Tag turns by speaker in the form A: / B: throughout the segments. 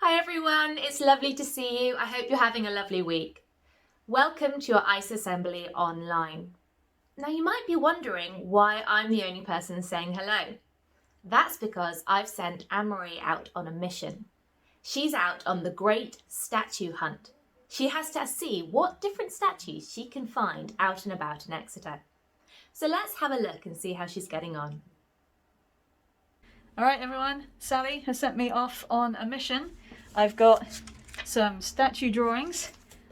A: Hi everyone, it's lovely to see you. I hope you're having a lovely week. Welcome to your ICE Assembly online. Now you might be wondering why I'm the only person saying hello. That's because I've sent Anne-Marie out on a mission. She's out on the great statue hunt. She has to see what different statues she can find out and about in Exeter. So let's have a look and see how she's getting on.
B: Alright everyone, Sally has sent me off on a mission. I've got some statue drawings,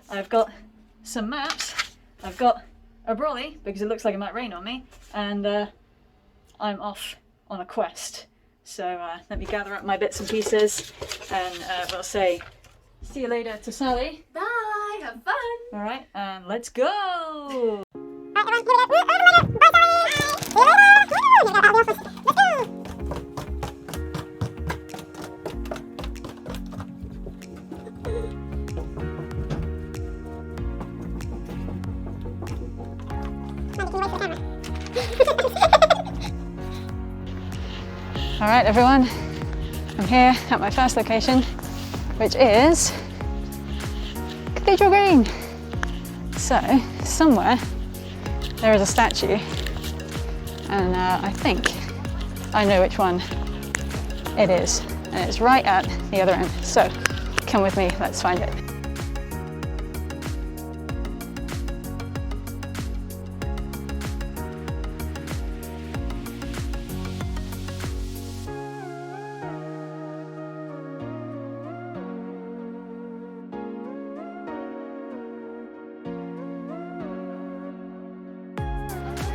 B: I've got some maps, I've got a brolly because it looks like it might rain on me, and I'm off on a quest. So let me gather up my bits and pieces and we'll say see you later to Sally.
A: Bye, have fun!
B: Alright, and let's go! Alright everyone, I'm here at my first location, which is Cathedral Green. So, somewhere there is a statue, and I think I know which one it is, and it's right at the other end. So, come with me, let's find it.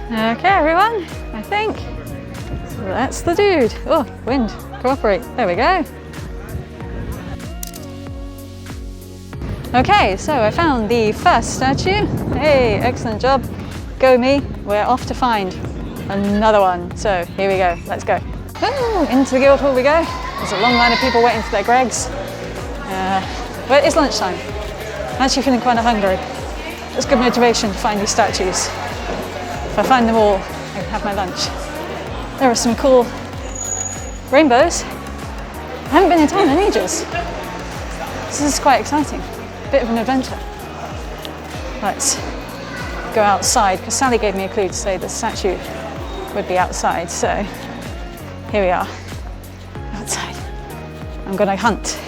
B: Okay everyone, I think that's the dude. Oh, wind, cooperate, there we go. Okay, so I found the first statue. Hey, excellent job, go me. We're off to find another one. So here we go, let's go. Ooh, into the Guildhall we go. There's a long line of people waiting for their Gregs. Well, it's lunchtime. I'm actually feeling quite hungry. It's good motivation to find these statues. If I find them all, I can have my lunch. There are some cool rainbows. I haven't been in town in ages. This is quite exciting. Bit of an adventure. Let's go outside, because Sally gave me a clue to say the statue would be outside. So here we are, outside. I'm going to hunt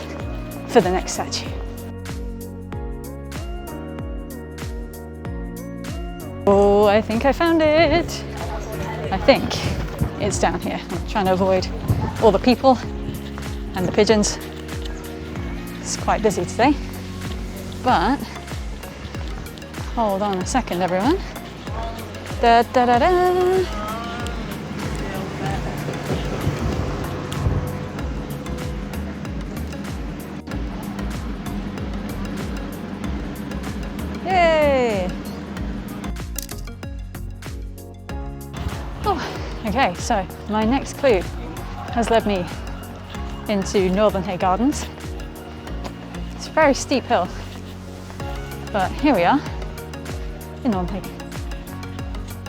B: for the next statue. Oh, I think I found it. I think it's down here. I'm trying to avoid all the people and the pigeons. It's quite busy today, but hold on a second, everyone. Da da da da. Yay! Okay, so my next clue has led me into Northern Hay Gardens. It's a very steep hill, but here we are in Northern Hay.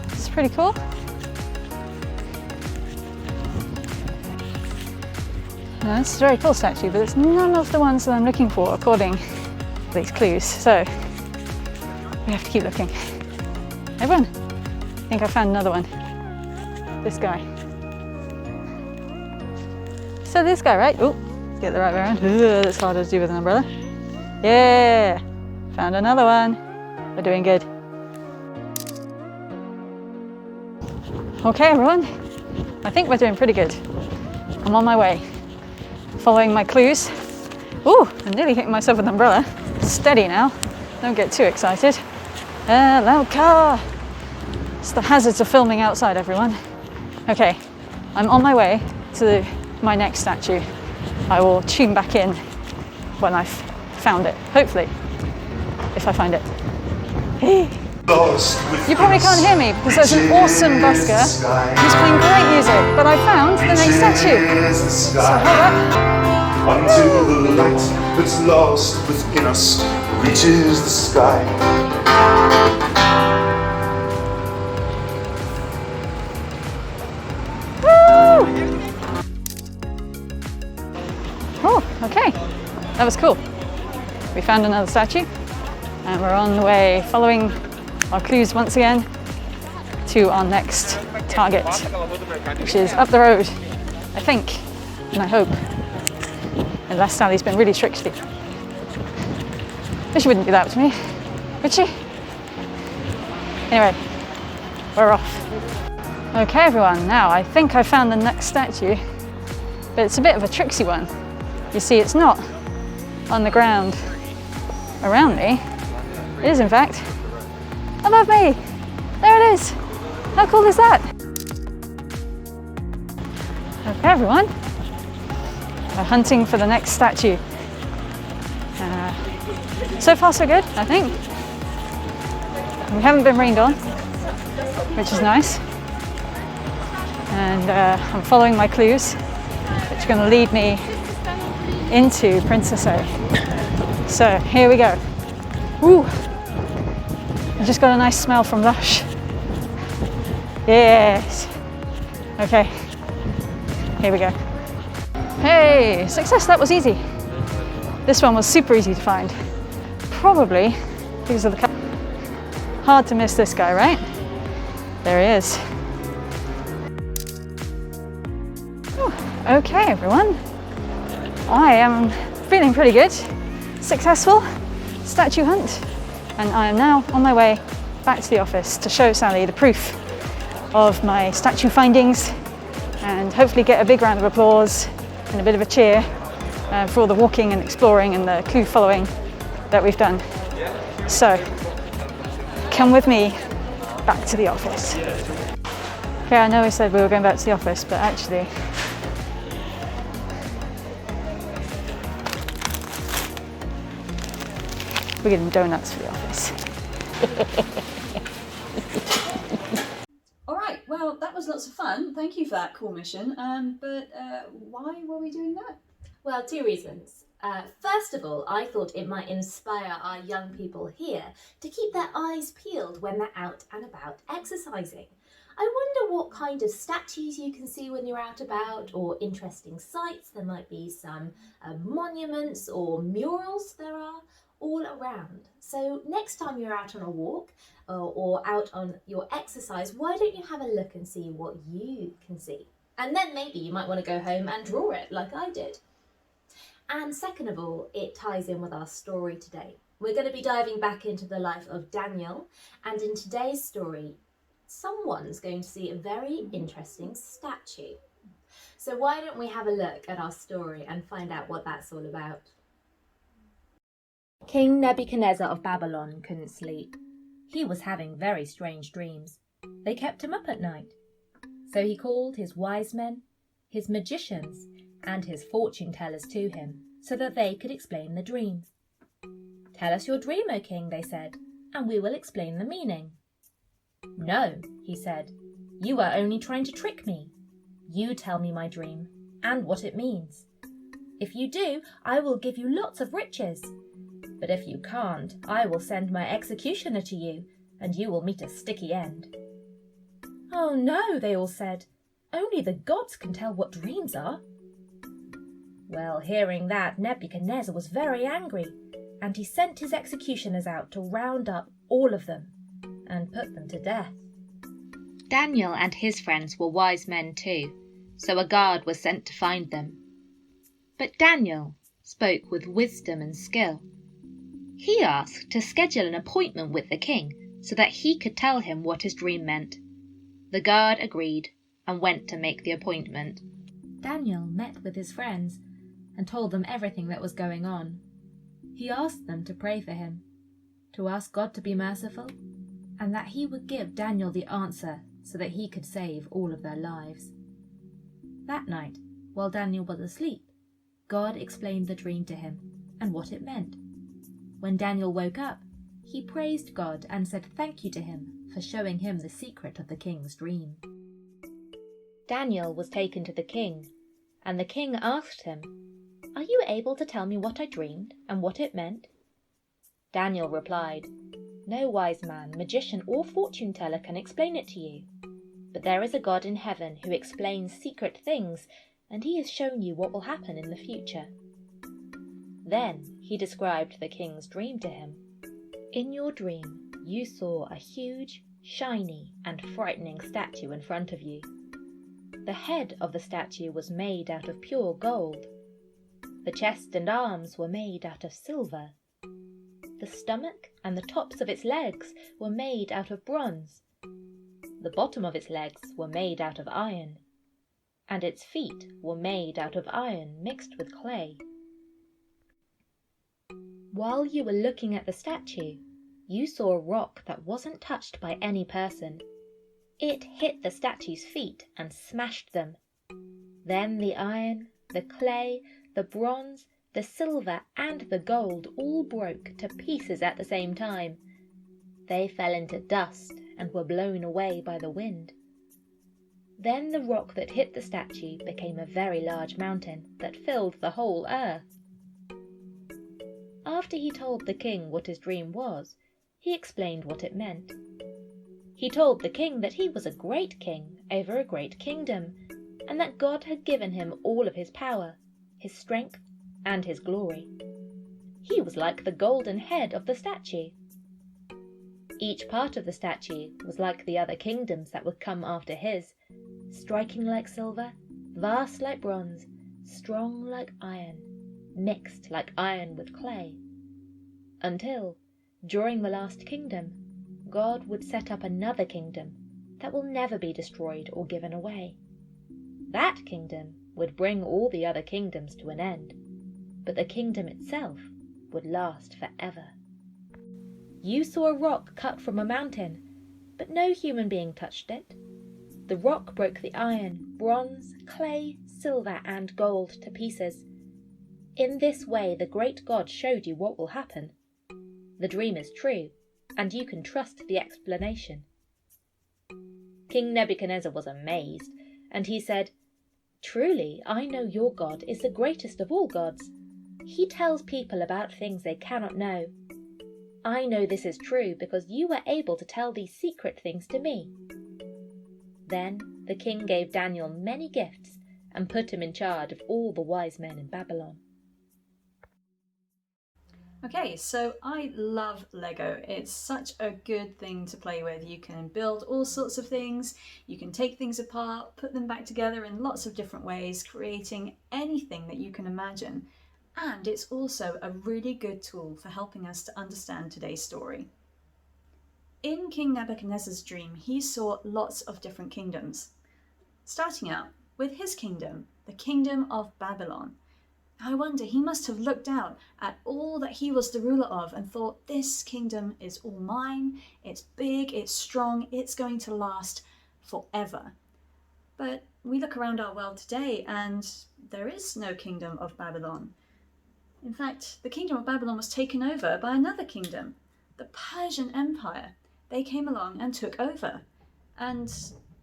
B: It's pretty cool. Now, it's a very cool statue, but it's none of the ones that I'm looking for according to these clues, so we have to keep looking. Everyone, I think I found another one. This guy. So this guy, right? Oh, let's get the right way around. That's harder to do with an umbrella. Yeah, found another one. We're doing good. Okay, everyone. I think we're doing pretty good. I'm on my way, following my clues. Ooh, I'm nearly hitting myself with an umbrella. Steady now. Don't get too excited. Loud car. It's the hazards of filming outside, everyone. Okay, I'm on my way to my next statue. I will tune back in when I've found it, hopefully, if I find it. You probably can't hear me because there's an awesome busker who's playing great music, but I found the next statue. So hold up.
C: Until the light that's lost within us reaches the sky.
B: Oh, okay. that was cool. We found another statue and we're on the way, following our clues once again to our next target, which is up the road, I think, and I hope, unless Sally's been really tricksy. But she wouldn't do that to me, would she? Anyway, we're off. Okay everyone, now I think I found the next statue, but it's a bit of a tricksy one. You see, it's not on the ground around me. It is in fact above me. There it is. How cool is that? Okay everyone, we're hunting for the next statue. So far so good, I think. We haven't been rained on, which is nice. And I'm following my clues, which are going to lead me into Princess A. So here we go. Ooh, I just got a nice smell from Lush. Yes. Okay, here we go. Hey, success, that was easy. This one was super easy to find. Probably because of the color. Hard to miss this guy, right? There he is. Whew. Okay, everyone. I am feeling pretty good. Successful statue hunt. And I am now on my way back to the office to show Sally the proof of my statue findings and hopefully get a big round of applause and a bit of a cheer for all the walking and exploring and the clue following that we've done. So, come with me back to the office. Okay, I know we said we were going back to the office, but actually, we're getting donuts for the office.
D: All right, well, that was lots of fun. Thank you for that cool mission. But why were we doing that?
A: Well, two reasons. First of all, I thought it might inspire our young people here to keep their eyes peeled when they're out and about exercising. I wonder what kind of statues you can see when you're out about, or interesting sights. There might be some monuments or murals there are all around. So next time you're out on a walk or out on your exercise, why don't you have a look and see what you can see? And then maybe you might want to go home and draw it like I did. And second of all, it ties in with our story today. We're going to be diving back into the life of Daniel, and in today's story, someone's going to see a very interesting statue. So why don't we have a look at our story and find out what that's all about? King Nebuchadnezzar of Babylon couldn't sleep. He was having very strange dreams. They kept him up at night. So he called his wise men, his magicians, and his fortune tellers to him, so that they could explain the dreams. "Tell us your dream, O king," they said, "and we will explain the meaning." "No," he said, "you are only trying to trick me. You tell me my dream, and what it means. If you do, I will give you lots of riches. But if you can't, I will send my executioner to you, and you will meet a sticky end." "Oh no," they all said, "only the gods can tell what dreams are." Well, hearing that, Nebuchadnezzar was very angry, and he sent his executioners out to round up all of them and put them to death. Daniel and his friends were wise men too, so a guard was sent to find them. But Daniel spoke with wisdom and skill. He asked to schedule an appointment with the king so that he could tell him what his dream meant. The guard agreed and went to make the appointment. Daniel met with his friends and told them everything that was going on. He asked them to pray for him, to ask God to be merciful, and that he would give Daniel the answer so that he could save all of their lives. That night, while Daniel was asleep, God explained the dream to him and what it meant. When Daniel woke up, he praised God and said thank you to him for showing him the secret of the king's dream. Daniel was taken to the king, and the king asked him, "Are you able to tell me what I dreamed and what it meant?" Daniel replied, "No wise man, magician, or fortune teller can explain it to you. But there is a God in heaven who explains secret things, and he has shown you what will happen in the future." Then he described the king's dream to him. In your dream, you saw a huge, shiny, and frightening statue in front of you. The head of the statue was made out of pure gold. The chest and arms were made out of silver. The stomach and the tops of its legs were made out of bronze. The bottom of its legs were made out of iron, and its feet were made out of iron mixed with clay. While you were looking at the statue, you saw a rock that wasn't touched by any person. It hit the statue's feet and smashed them. Then the iron, the clay, the bronze, the silver, and the gold all broke to pieces at the same time. They fell into dust and were blown away by the wind. Then the rock that hit the statue became a very large mountain that filled the whole earth. After he told the king what his dream was, he explained what it meant. He told the king that he was a great king over a great kingdom, and that God had given him all of his power, his strength, and his glory. He was like the golden head of the statue. Each part of the statue was like the other kingdoms that would come after his, striking like silver, vast like bronze, strong like iron, mixed like iron with clay. Until, during the last kingdom, God would set up another kingdom that will never be destroyed or given away. That kingdom would bring all the other kingdoms to an end, but the kingdom itself would last forever. You saw a rock cut from a mountain, but no human being touched it. The rock broke the iron, bronze, clay, silver, and gold to pieces. In this way, the great God showed you what will happen. The dream is true, and you can trust the explanation. King Nebuchadnezzar was amazed, and he said, "Truly, I know your God is the greatest of all gods. He tells people about things they cannot know. I know this is true because you were able to tell these secret things to me." Then the king gave Daniel many gifts and put him in charge of all the wise men in Babylon.
D: Okay, so I love Lego. It's such a good thing to play with. You can build all sorts of things, you can take things apart, put them back together in lots of different ways, creating anything that you can imagine. And it's also a really good tool for helping us to understand today's story. In King Nebuchadnezzar's dream, he saw lots of different kingdoms. Starting out with his kingdom, the kingdom of Babylon. I wonder, he must have looked out at all that he was the ruler of and thought, this kingdom is all mine, it's big, it's strong, it's going to last forever. But we look around our world today and there is no kingdom of Babylon. In fact, the kingdom of Babylon was taken over by another kingdom, the Persian Empire. They came along and took over. And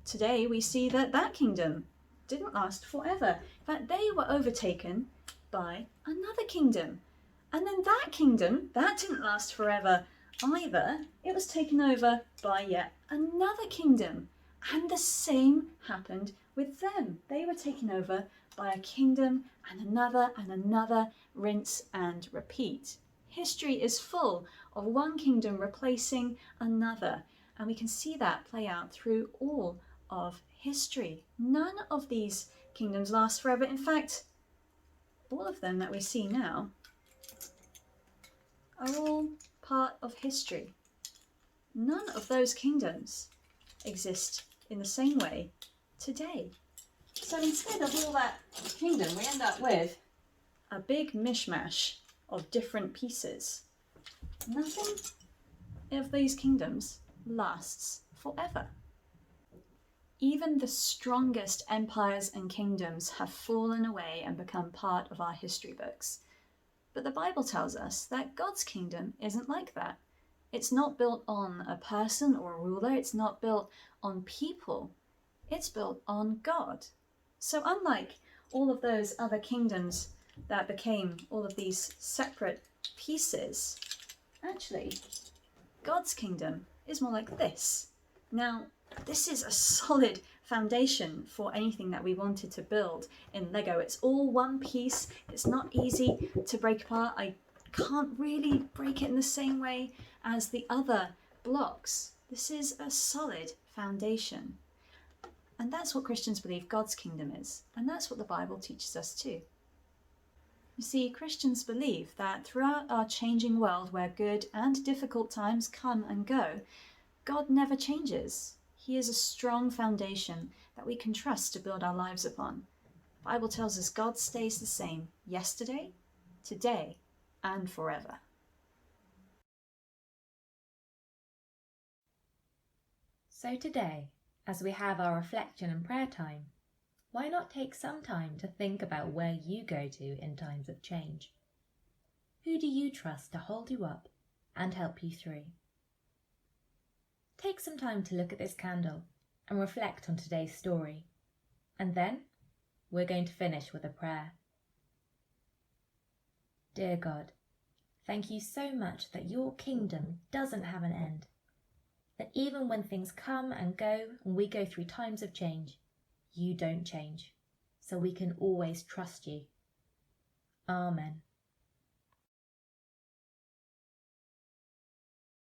D: today we see that that kingdom didn't last forever. In fact, they were overtaken by another kingdom. And then that kingdom, that didn't last forever either. It was taken over by yet another kingdom. And the same happened with them. They were taken over by a kingdom and another, rinse and repeat. History is full of one kingdom replacing another. And we can see that play out through all of history. None of these kingdoms last forever. In fact, all of them that we see now are all part of history. None of those kingdoms exist in the same way today. So instead of all that kingdom, we end up with a big mishmash of different pieces. Nothing of these kingdoms lasts forever. Even the strongest empires and kingdoms have fallen away and become part of our history books. But the Bible tells us that God's kingdom isn't like that. It's not built on a person or a ruler. It's not built on people. It's built on God. So unlike all of those other kingdoms that became all of these separate pieces, actually, God's kingdom is more like this. Now, this is a solid foundation for anything that we wanted to build in Lego. It's all one piece. It's not easy to break apart. I can't really break it in the same way as the other blocks. This is a solid foundation. And that's what Christians believe God's kingdom is. And that's what the Bible teaches us too. You see, Christians believe that throughout our changing world where good and difficult times come and go, God never changes. He is a strong foundation that we can trust to build our lives upon. The Bible tells us God stays the same yesterday, today, and forever.
A: So today, as we have our reflection and prayer time, why not take some time to think about where you go to in times of change? Who do you trust to hold you up and help you through? Take some time to look at this candle and reflect on today's story. And then we're going to finish with a prayer. Dear God, thank you so much that your kingdom doesn't have an end. That even when things come and go and we go through times of change, you don't change, so we can always trust you. Amen.